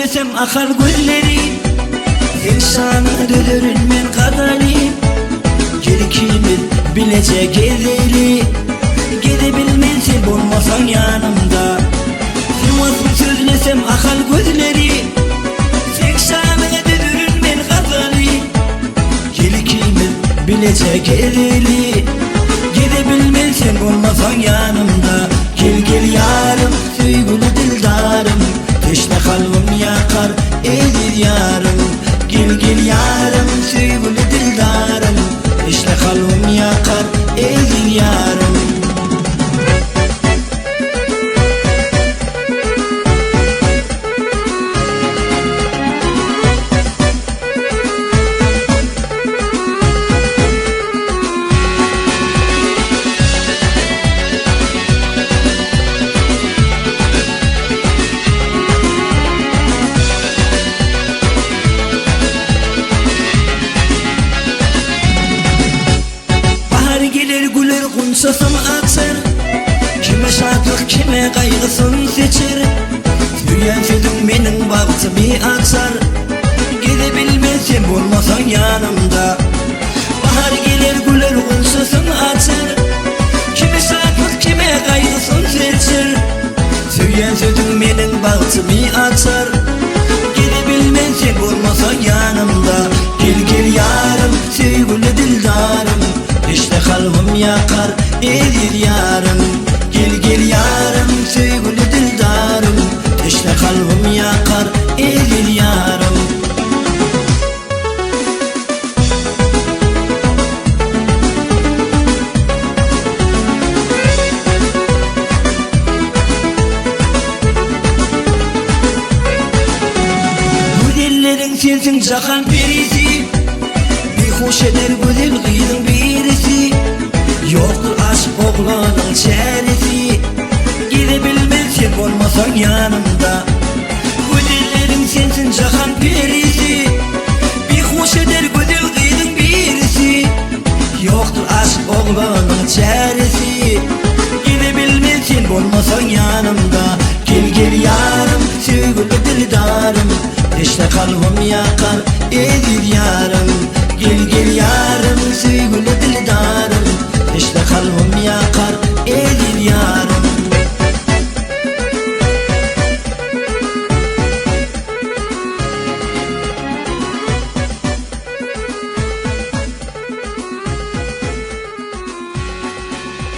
süzlesem akar gözlerim. Sen sana dönürün men kadarım. Geri kimin bilecek ederi. Gidebilmen sen olmasan yanımda. Sen nasıl süzlesem akar gözlerim. Sen sana dönürün men kadarım. Geri kimin bilecek ederi. Gidebilmen sen olmasan yanımda. Gel gel yarım, sevgili dildarım. Teşne kalbim yakar, eğilir yarım. Gel gel yarım, sevgili dildarım. Teşne kalbim yakar, eğilir yarım. Gelir güler kunsasam aksır. Kime şadlık kime kaygısın seçir. Süyen sütün benim baktımı aksar. Gidebilmezsem olmasan yanımda. Bahar gelir güler kunsasam aksır. Kime şadlık kime kaygısın seçir. Süyen sütün benim baktımı aksar. Gidebilmezsem olmasan yanımda. Gel gel yarım, sevgili dildarım. İşte kalbim yakar, eğilir yarım. Gel gel yarım, sevgili dildarım. İşte kalbim yakar, eğilir yarım. Bu dillerin sensin cakan perisi. Bir hoş eder güzel kıydın birisi. Yoktur aşk oğlanın çaresi. Gidebilmezsen olmasan yanımda. Güzellerin sensin cahan perisi. Bir hoş eder güzel kıydın birisi. Yoktur aşk oğlanın çaresi. Gidebilmezsen olmasan yanımda. Gel gel yarım, sevgili dildarım. İşte kalbim yakar, eğilir yarım. Gel gel yarım, sevgili dildarım. İşte kalbim yakar,